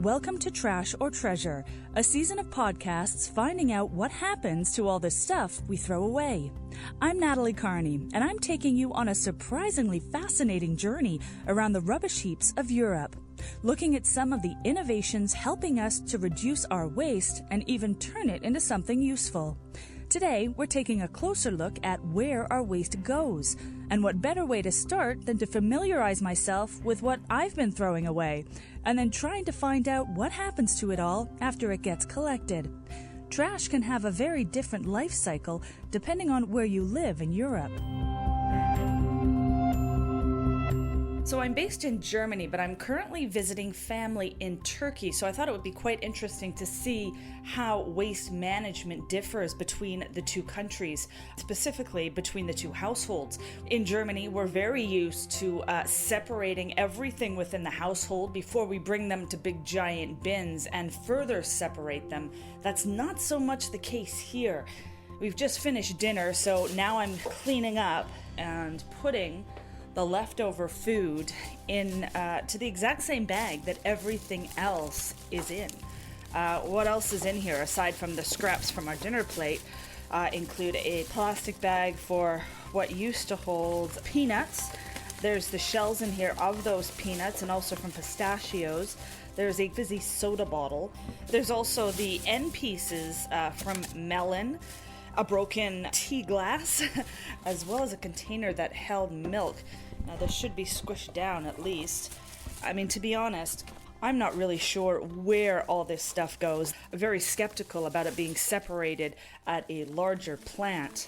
Welcome to Trash or Treasure, a season of podcasts finding out what happens to all the stuff we throw away. I'm Natalie Carney, and I'm taking you on a surprisingly fascinating journey around the rubbish heaps of Europe, looking at some of the innovations helping us to reduce our waste and even turn it into something useful. Today, we're taking a closer look at where our waste goes, and what better way to start than to familiarize myself with what I've been throwing away, and then trying to find out what happens to it all after it gets collected. Trash can have a very different life cycle depending on where you live in Europe. So I'm based in Germany, but I'm currently visiting family in Turkey, so I thought it would be quite interesting to see how waste management differs between the two countries, specifically between the two households. In Germany, we're very used to separating everything within the household before we bring them to big giant bins and further separate them. That's not so much the case here. We've just finished dinner, so now I'm cleaning up and putting the leftover food in to the exact same bag that everything else is in. What else is in here aside from the scraps from our dinner plate include a plastic bag for what used to hold peanuts. There's the shells in here of those peanuts and also from pistachios. There's a fizzy soda bottle. There's also the end pieces from melon, a broken tea glass, as well as a container that held milk. Now this should be squished down at least. I mean, to be honest, I'm not really sure where all this stuff goes. I'm very skeptical about it being separated at a larger plant.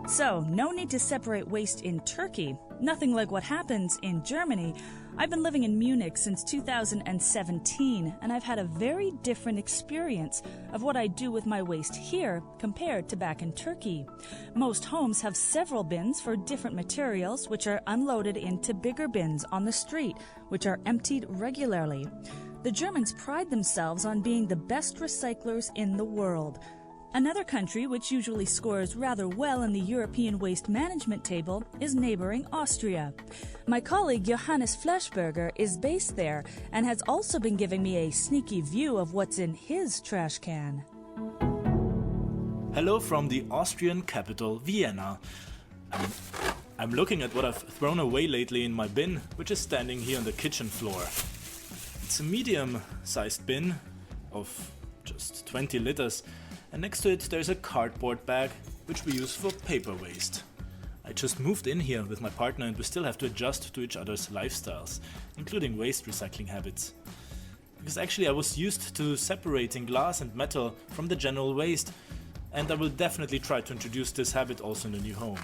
So, no need to separate waste in Turkey. Nothing like what happens in Germany. I've been living in Munich since 2017, and I've had a very different experience of what I do with my waste here compared to back in Turkey. Most homes have several bins for different materials, which are unloaded into bigger bins on the street, which are emptied regularly. The Germans pride themselves on being the best recyclers in the world. Another country which usually scores rather well in the European waste management table is neighboring Austria. My colleague Johannes Fleischberger is based there and has also been giving me a sneaky view of what's in his trash can. Hello from the Austrian capital, Vienna. I'm looking at what I've thrown away lately in my bin, which is standing here on the kitchen floor. It's a medium-sized bin of just 20 liters. And next to it there's a cardboard bag, which we use for paper waste. I just moved in here with my partner and we still have to adjust to each other's lifestyles, including waste recycling habits. Because actually I was used to separating glass and metal from the general waste, and I will definitely try to introduce this habit also in the new home.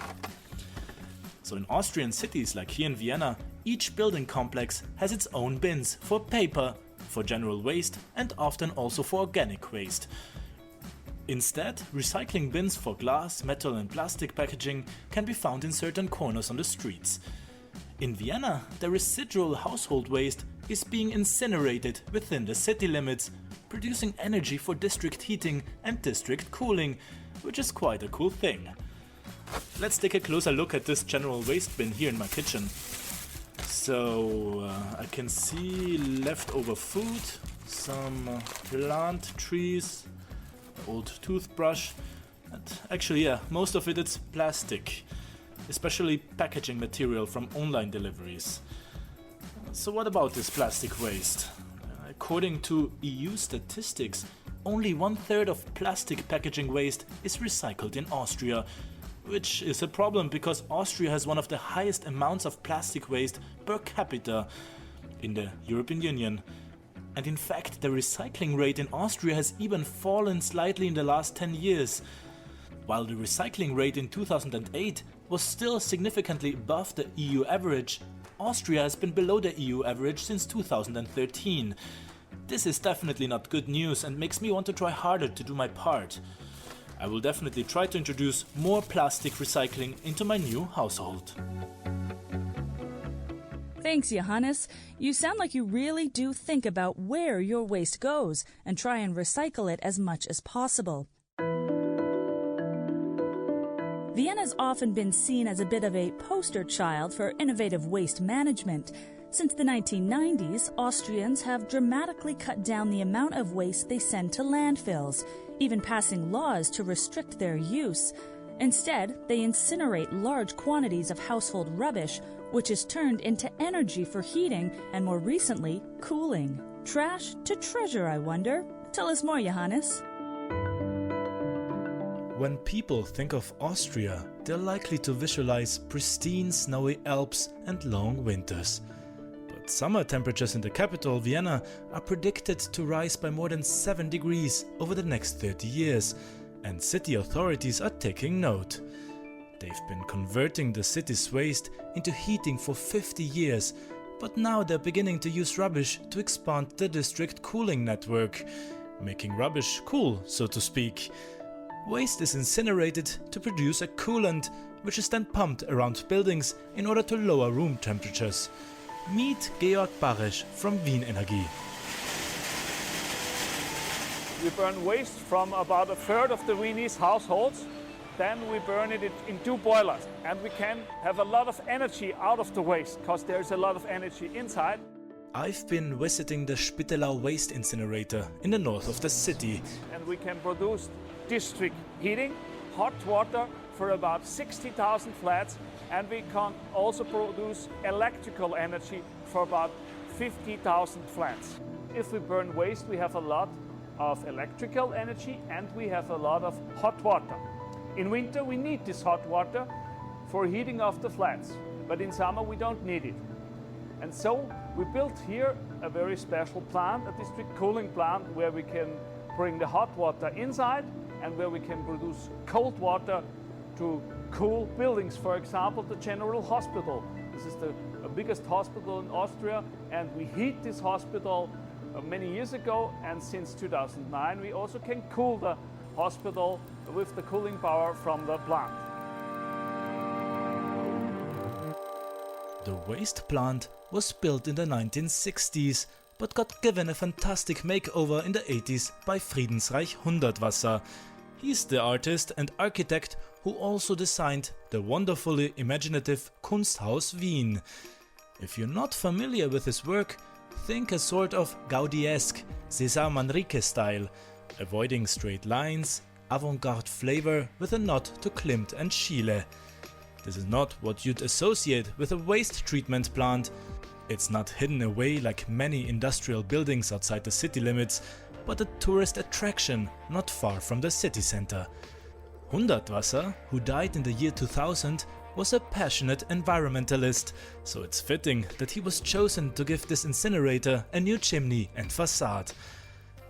So in Austrian cities like here in Vienna, each building complex has its own bins for paper, for general waste and often also for organic waste. Instead, recycling bins for glass, metal and plastic packaging can be found in certain corners on the streets. In Vienna, the residual household waste is being incinerated within the city limits, producing energy for district heating and district cooling, which is quite a cool thing. Let's take a closer look at this general waste bin here in my kitchen. So, I can see leftover food, some plant trees, old toothbrush, and actually most of it's plastic, especially packaging material from online deliveries. So what about this plastic waste? According to EU statistics, only 1/3 of plastic packaging waste is recycled in Austria, which is a problem because Austria has one of the highest amounts of plastic waste per capita in the European Union. And in fact, the recycling rate in Austria has even fallen slightly in the last 10 years. While the recycling rate in 2008 was still significantly above the EU average, Austria has been below the EU average since 2013. This is definitely not good news and makes me want to try harder to do my part. I will definitely try to introduce more plastic recycling into my new household. Thanks, Johannes. You sound like you really do think about where your waste goes and try and recycle it as much as possible. Vienna's often been seen as a bit of a poster child for innovative waste management. Since the 1990s, Austrians have dramatically cut down the amount of waste they send to landfills, even passing laws to restrict their use. Instead, they incinerate large quantities of household rubbish, which is turned into energy for heating and, more recently, cooling. Trash to treasure, I wonder. Tell us more, Johannes. When people think of Austria, they're likely to visualize pristine snowy Alps and long winters. But summer temperatures in the capital, Vienna, are predicted to rise by more than 7 degrees over the next 30 years, and city authorities are taking note. They've been converting the city's waste into heating for 50 years, but now they're beginning to use rubbish to expand the district cooling network, making rubbish cool, so to speak. Waste is incinerated to produce a coolant, which is then pumped around buildings in order to lower room temperatures. Meet Georg Baresch from Wien Energie. We burn waste from about a third of the Viennese households. Then we burn it in 2 boilers. And we can have a lot of energy out of the waste, because there's a lot of energy inside. I've been visiting the Spittelau waste incinerator in the north of the city. And we can produce district heating, hot water for about 60,000 flats, and we can also produce electrical energy for about 50,000 flats. If we burn waste, we have a lot of electrical energy and we have a lot of hot water. In winter, we need this hot water for heating of the flats, but in summer we don't need it. And so we built here a very special plant, a district cooling plant, where we can bring the hot water inside and where we can produce cold water to cool buildings. For example, the General Hospital. This is the biggest hospital in Austria, and we heat this hospital many years ago, and since 2009 we also can cool the hospital with the cooling power from the plant. The waste plant was built in the 1960s, but got given a fantastic makeover in the 80s by Friedensreich Hundertwasser. He's the artist and architect who also designed the wonderfully imaginative Kunsthaus Wien. If you're not familiar with his work, think a sort of Gaudi-esque César Manrique style, avoiding straight lines, avant-garde flavor with a nod to Klimt and Schiele. This is not what you'd associate with a waste treatment plant. It's not hidden away like many industrial buildings outside the city limits, but a tourist attraction not far from the city center. Hundertwasser, who died in the year 2000, was a passionate environmentalist, so it's fitting that he was chosen to give this incinerator a new chimney and facade.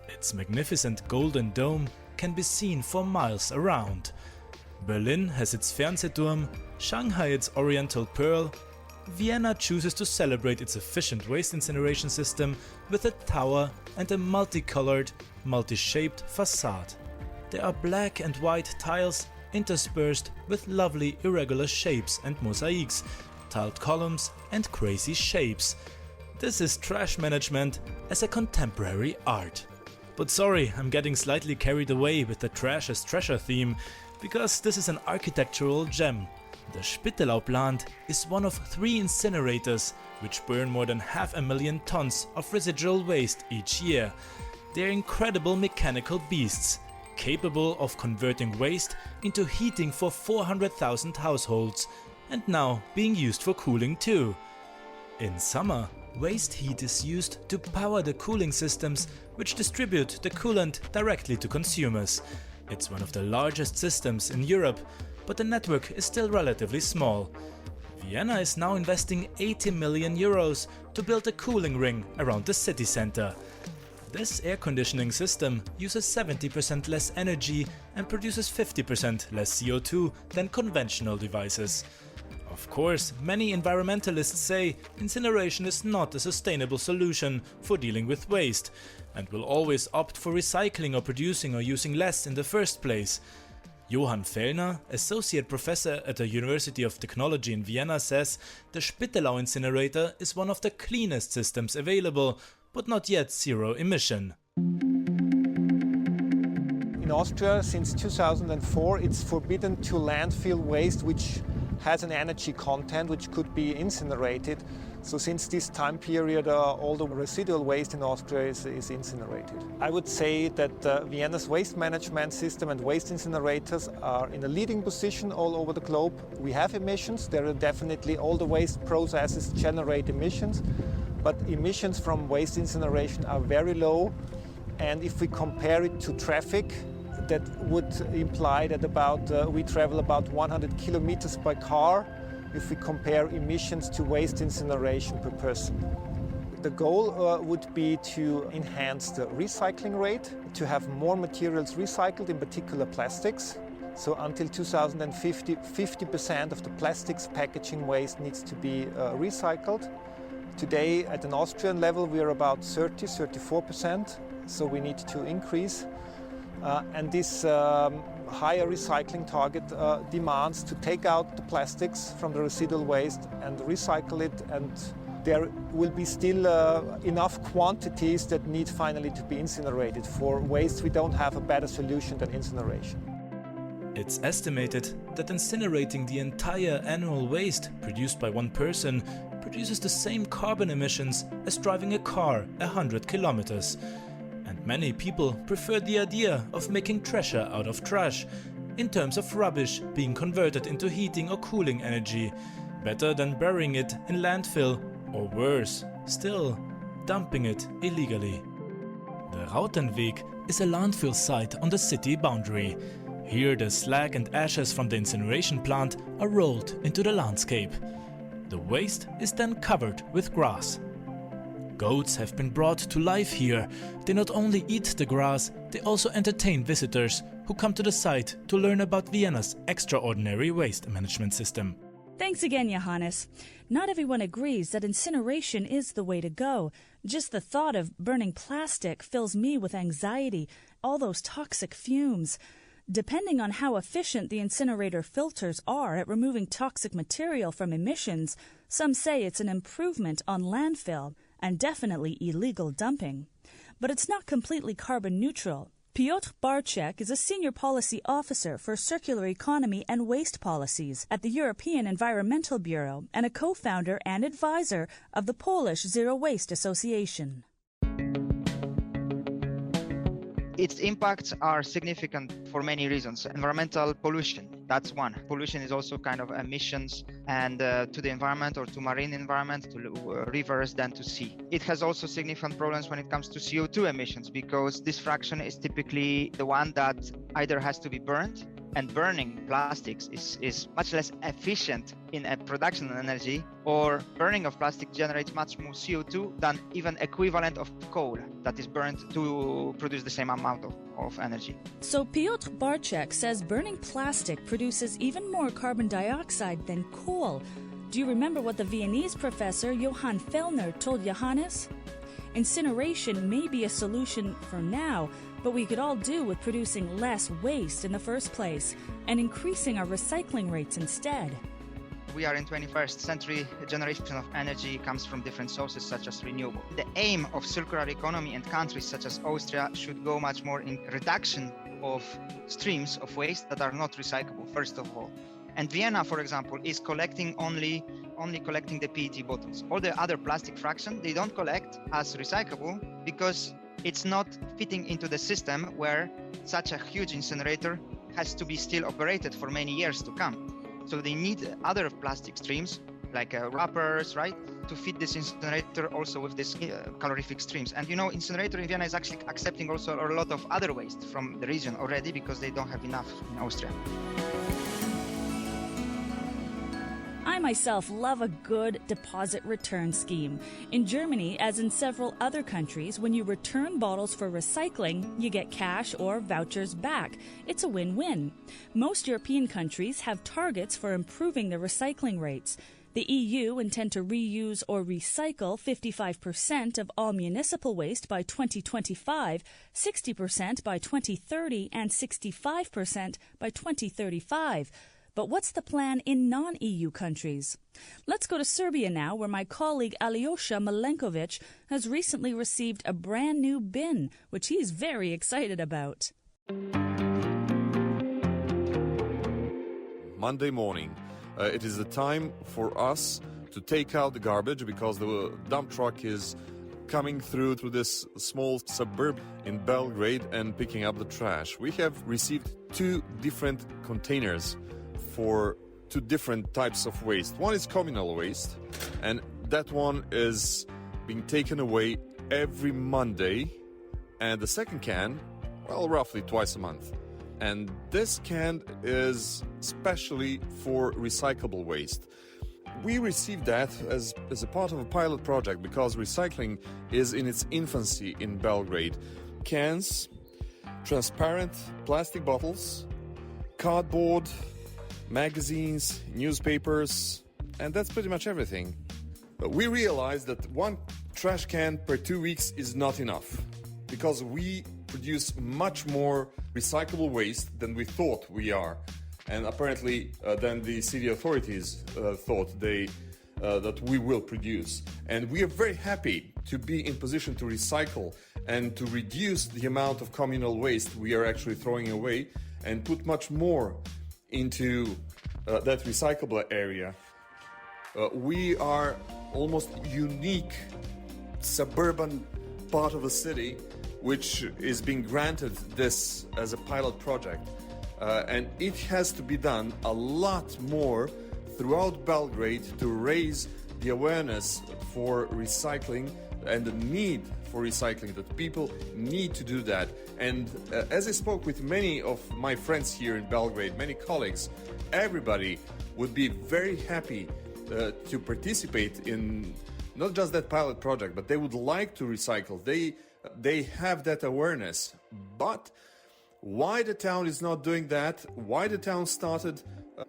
Its magnificent golden dome can be seen for miles around. Berlin has its Fernsehturm, Shanghai its Oriental Pearl. Vienna chooses to celebrate its efficient waste incineration system with a tower and a multicolored, multi-shaped facade. There are black and white tiles interspersed with lovely irregular shapes and mosaics, tiled columns and crazy shapes. This is trash management as a contemporary art. But sorry, I'm getting slightly carried away with the trash as treasure theme, because this is an architectural gem. The Spittelau plant is one of 3 incinerators which burn more than 500,000 tons of residual waste each year. They're incredible mechanical beasts, capable of converting waste into heating for 400,000 households, and now being used for cooling too. In summer, waste heat is used to power the cooling systems which distribute the coolant directly to consumers. It's one of the largest systems in Europe, but the network is still relatively small. Vienna is now investing 80 million euros to build a cooling ring around the city center. This air conditioning system uses 70% less energy and produces 50% less CO2 than conventional devices. Of course, many environmentalists say incineration is not a sustainable solution for dealing with waste, and will always opt for recycling or producing or using less in the first place. Johann Fellner, associate professor at the University of Technology in Vienna, says the Spittelau incinerator is one of the cleanest systems available, but not yet zero emission. In In Austria, since 2004, it's forbidden to landfill waste which has an energy content which could be incinerated. So since this time period, all the residual waste in Austria is incinerated. I would say that Vienna's waste management system and waste incinerators are in a leading position all over the globe. We have emissions. There are definitely all the waste processes generate emissions, but emissions from waste incineration are very low. And if we compare it to traffic, that would imply that we travel about 100 kilometers by car if we compare emissions to waste incineration per person. The goal would be to enhance the recycling rate, to have more materials recycled, in particular plastics. So until 2050, 50% of the plastics packaging waste needs to be recycled. Today, at an Austrian level, we are about 34%, so we need to increase. And this higher recycling target demands to take out the plastics from the residual waste and recycle it, and there will be still enough quantities that need finally to be incinerated. For waste, we don't have a better solution than incineration. It's estimated that incinerating the entire annual waste produced by one person produces the same carbon emissions as driving a car 100 kilometers. And many people prefer the idea of making treasure out of trash, in terms of rubbish being converted into heating or cooling energy, better than burying it in landfill, or worse still, dumping it illegally. The Rautenweg is a landfill site on the city boundary. Here the slag and ashes from the incineration plant are rolled into the landscape. The waste is then covered with grass. Goats have been brought to life here. They not only eat the grass, they also entertain visitors who come to the site to learn about Vienna's extraordinary waste management system. Thanks again, Johannes. Not everyone agrees that incineration is the way to go. Just the thought of burning plastic fills me with anxiety, all those toxic fumes. Depending on how efficient the incinerator filters are at removing toxic material from emissions, some say it's an improvement on landfill and definitely illegal dumping. But it's not completely carbon neutral. Piotr Barczyk is a senior policy officer for circular economy and waste policies at the European Environmental Bureau and a co-founder and advisor of the Polish Zero Waste Association. Its impacts are significant for many reasons. Environmental pollution, that's one. Pollution is also kind of emissions and to the environment or to marine environment, to rivers, then to sea. It has also significant problems when it comes to CO2 emissions, because this fraction is typically the one that either has to be burned, and burning plastics is much less efficient in a production of energy, or burning of plastic generates much more CO2 than even equivalent of coal that is burned to produce the same amount of energy. So Piotr Barczyk says burning plastic produces even more carbon dioxide than coal. Do you remember what the Viennese professor Johann Fellner told Johannes? Incineration may be a solution for now, but we could all do with producing less waste in the first place and increasing our recycling rates instead. We are in 21st century. A generation of energy comes from different sources such as renewable. The aim of circular economy and countries such as Austria should go much more in reduction of streams of waste that are not recyclable, first of all. And Vienna, for example, is collecting only collecting the PET bottles. All the other plastic fraction, they don't collect as recyclable because it's not fitting into the system where such a huge incinerator has to be still operated for many years to come. So they need other plastic streams like wrappers, right, to feed this incinerator also with this calorific streams. And you know, incinerator in Vienna is actually accepting also a lot of other waste from the region already because they don't have enough in Austria. I myself love a good deposit return scheme. In Germany, as in several other countries, when you return bottles for recycling, you get cash or vouchers back. It's a win-win. Most European countries have targets for improving their recycling rates. The EU intend to reuse or recycle 55% of all municipal waste by 2025, 60% by 2030, and 65% by 2035. But what's the plan in non-EU countries? Let's go to Serbia now, where my colleague Alyosha Milenkovic has recently received a brand new bin, which he's very excited about. Monday morning. It is the time for us to take out the garbage because the dump truck is coming through this small suburb in Belgrade and picking up the trash. We have received 2 different containers for 2 different types of waste. One is communal waste, and that one is being taken away every Monday, and the second can, well, roughly twice a month. And this can is specially for recyclable waste. We received that as a part of a pilot project because recycling is in its infancy in Belgrade. Cans, transparent plastic bottles, cardboard, magazines, newspapers, and that's pretty much everything. But we realized that 1 trash can per 2 weeks is not enough because we produce much more recyclable waste than we thought we are, and apparently than the city authorities thought that we will produce. And we are very happy to be in position to recycle and to reduce the amount of communal waste we are actually throwing away and put much more into that recyclable area. We are almost unique suburban part of the city which is being granted this as a pilot project. And it has to be done a lot more throughout Belgrade to raise the awareness for recycling and the need for recycling, that people need to do that. And as I spoke with many of my friends here in Belgrade, many colleagues, everybody would be very happy to participate in not just that pilot project, but they would like to recycle. They have that awareness. But why the town is not doing that? Why the town started?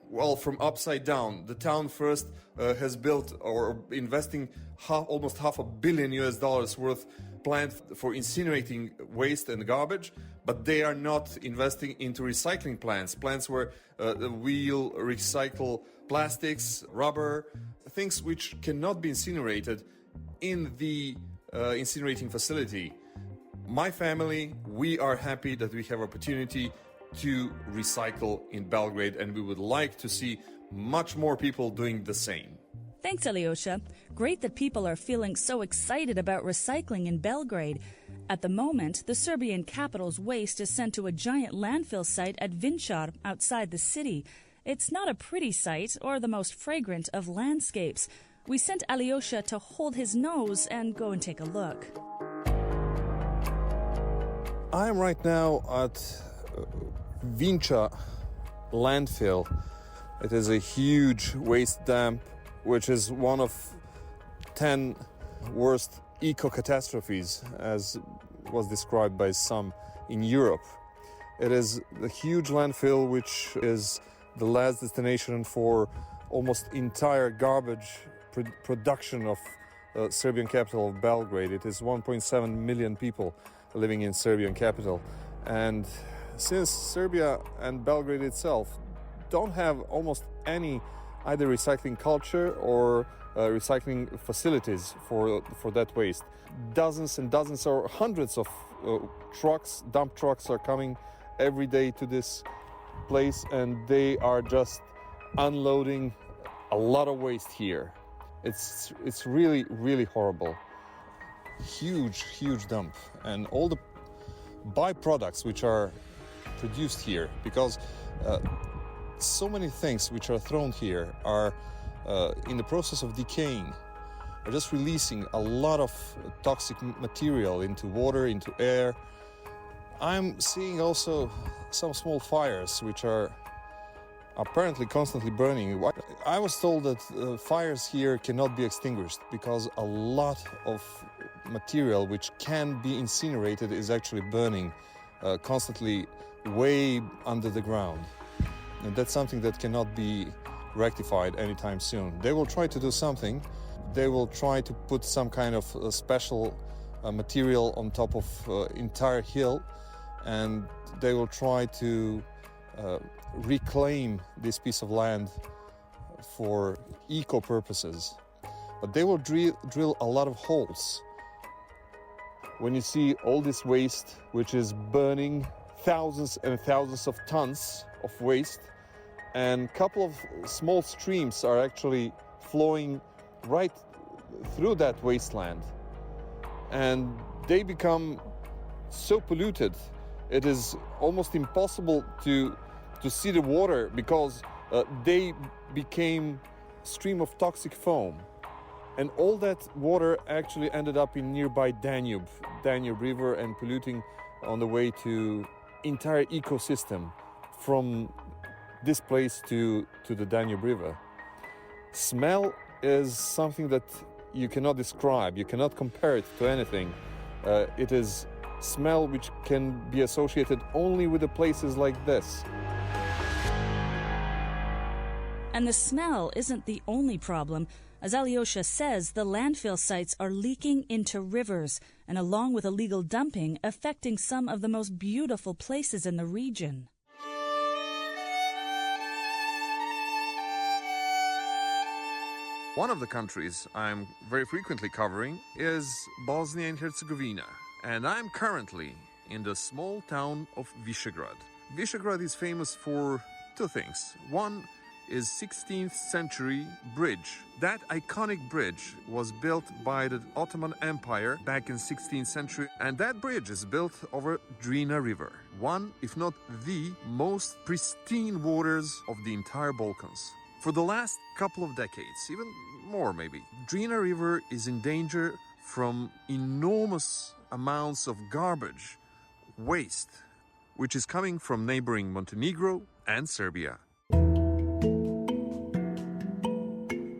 Well, from upside down. The town first has built or investing almost $500 million worth plant for incinerating waste and garbage, but they are not investing into recycling plants where we'll recycle plastics, rubber, things which cannot be incinerated in the incinerating facility. My family, we are happy that we have opportunity to recycle in Belgrade, and we would like to see much more people doing the same. Thanks, Alyosha. Great that people are feeling so excited about recycling in Belgrade. At the moment, the Serbian capital's waste is sent to a giant landfill site at Vinčar outside the city. It's not a pretty sight or the most fragrant of landscapes. We sent Alyosha to hold his nose and go and take a look. I am right now at Vinčar landfill. It is a huge waste dump, which is one of 10 worst eco-catastrophes, as was described by some in Europe. It is a huge landfill, which is the last destination for almost entire garbage production of Serbian capital of Belgrade. It is 1.7 million people living in Serbian capital. And since Serbia and Belgrade itself don't have almost any either recycling culture or recycling facilities for that waste, dozens and dozens or hundreds of trucks, dump trucks are coming every day to this place, and they are just unloading a lot of waste here. It's really, really horrible. Huge dump, and all the byproducts which are produced here, because so many things which are thrown here are in the process of decaying, are just releasing a lot of toxic material into water, into air. I'm seeing also some small fires which are apparently constantly burning. I was told that fires here cannot be extinguished because a lot of material which can be incinerated is actually burning constantly way under the ground. And that's something that cannot be rectified anytime soon. They will try to do something. They will try to put some kind of special material on top of entire hill, and they will try to reclaim this piece of land for eco purposes. But they will drill a lot of holes. When you see all this waste which is burning thousands and thousands of tons of waste, and a couple of small streams are actually flowing right through that wasteland, and they become so polluted it is almost impossible to see the water, because they became stream of toxic foam, and all that water actually ended up in nearby Danube River and polluting on the way to entire ecosystem from this place to the Danube River. Smell is something that you cannot describe, you cannot compare it to anything. It is smell which can be associated only with the places like this. And the smell isn't the only problem. As Alyosha says, the landfill sites are leaking into rivers, and along with illegal dumping, affecting some of the most beautiful places in the region. One of the countries I'm very frequently covering is Bosnia and Herzegovina, and I'm currently in the small town of Visegrad. Visegrad is famous for two things. One is 16th century bridge. That iconic bridge was built by the Ottoman Empire back in 16th century, and that bridge is built over Drina River, one, if not the most pristine waters of the entire Balkans. For the last couple of decades, even more maybe, Drina River is in danger from enormous amounts of garbage, waste, which is coming from neighboring Montenegro and Serbia.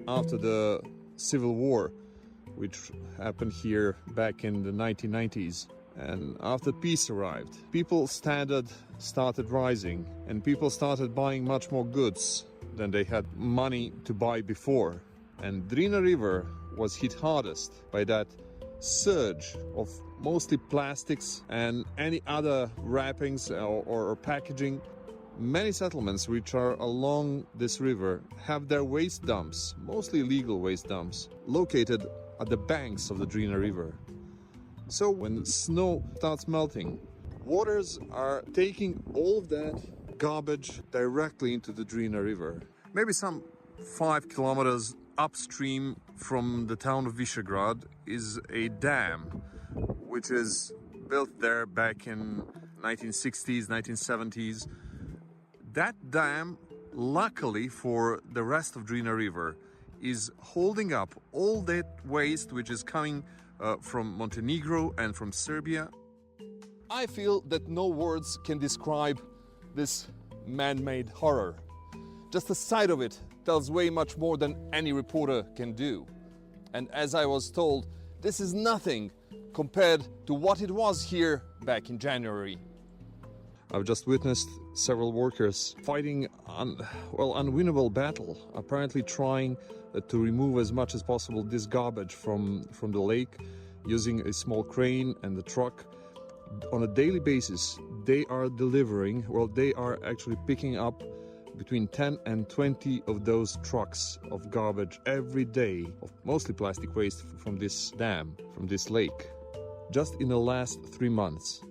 After the civil war, which happened here back in the 1990s, and after peace arrived, people's standard started rising, and people started buying much more goods than they had money to buy before. And Drina River was hit hardest by that surge of mostly plastics and any other wrappings or packaging. Many settlements which are along this river have their waste dumps, mostly illegal waste dumps, located at the banks of the Drina River. So when snow starts melting, waters are taking all of that garbage directly into the Drina River. Maybe some 5 kilometers upstream from the town of Visegrad is a dam, which is built there back in 1960s, 1970s. That dam, luckily for the rest of Drina River, is holding up all that waste which is coming from Montenegro and from Serbia. I feel that no words can describe this man-made horror. Just the sight of it tells way much more than any reporter can do. And as I was told, this is nothing compared to what it was here back in January. I've just witnessed several workers fighting unwinnable battle, apparently trying to remove as much as possible this garbage from the lake using a small crane and the truck. On a daily basis, they are actually picking up between 10 and 20 of those trucks of garbage every day, of mostly plastic waste from this dam, from this lake. Just in the last 3 months,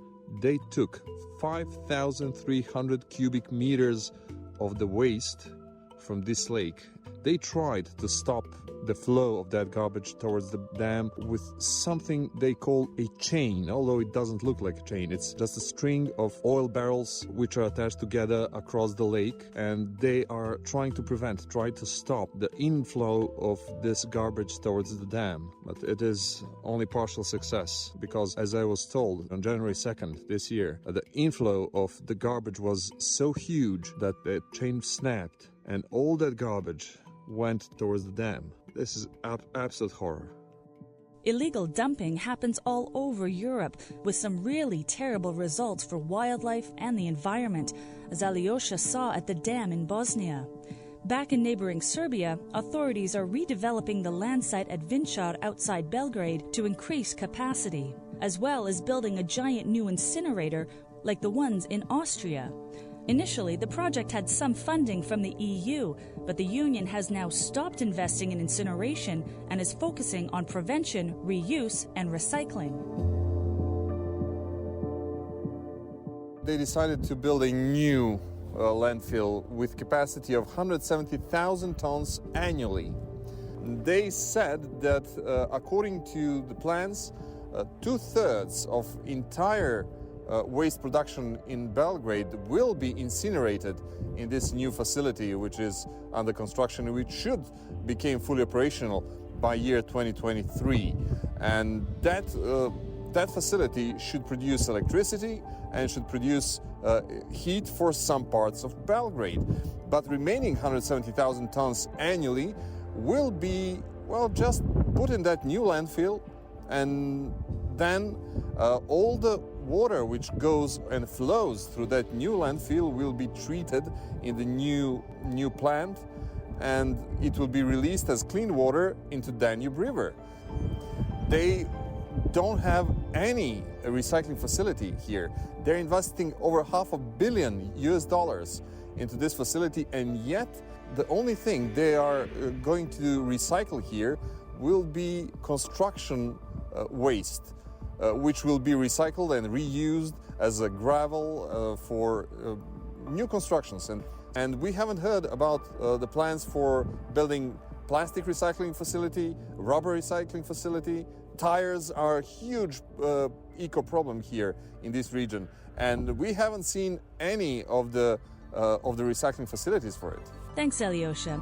they took 5,300 cubic meters of the waste from this lake. They tried to stop the flow of that garbage towards the dam with something they call a chain, although it doesn't look like a chain. It's just a string of oil barrels which are attached together across the lake, and they are trying to stop the inflow of this garbage towards the dam. But it is only partial success, because as I was told on January 2nd this year, the inflow of the garbage was so huge that the chain snapped and all that garbage went towards the dam. This is absolute horror. Illegal dumping happens all over Europe, with some really terrible results for wildlife and the environment, as Alyosha saw at the dam in Bosnia. Back in neighboring Serbia, authorities are redeveloping the land site at Vinčar outside Belgrade to increase capacity, as well as building a giant new incinerator like the ones in Austria. Initially, the project had some funding from the EU, but the Union has now stopped investing in incineration and is focusing on prevention, reuse, and recycling. they decided to build a new landfill with capacity of 170,000 tons annually. They said that according to the plans, 2/3 of entire waste production in Belgrade will be incinerated in this new facility, which is under construction, which should become fully operational by year 2023. And that facility should produce electricity and should produce heat for some parts of Belgrade. But remaining 170,000 tons annually will be, well, just put in that new landfill, and then all the water which goes and flows through that new landfill will be treated in the new plant, and it will be released as clean water into Danube River. They don't have any recycling facility here. They're investing over $500 million into this facility, and yet the only thing they are going to recycle here will be construction waste, which will be recycled and reused as a gravel for new constructions. And we haven't heard about the plans for building plastic recycling facility, rubber recycling facility. Tires are a huge eco problem here in this region, and we haven't seen any of the recycling facilities for it. Thanks, Alyosha.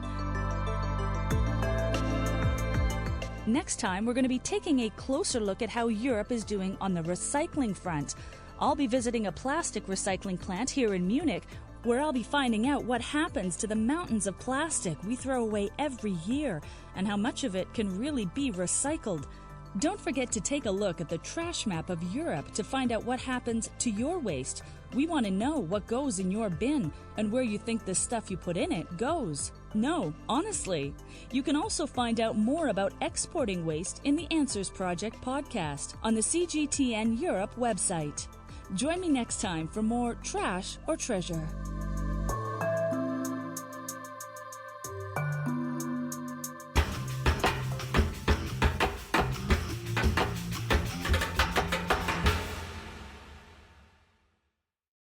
Next time, we're going to be taking a closer look at how Europe is doing on the recycling front. I'll be visiting a plastic recycling plant here in Munich, where I'll be finding out what happens to the mountains of plastic we throw away every year and how much of it can really be recycled. Don't forget to take a look at the trash map of Europe to find out what happens to your waste. We want to know what goes in your bin and where you think the stuff you put in it goes. No, honestly. You can also find out more about exporting waste in the Answers Project podcast on the CGTN Europe website. Join me next time for more Trash or Treasure.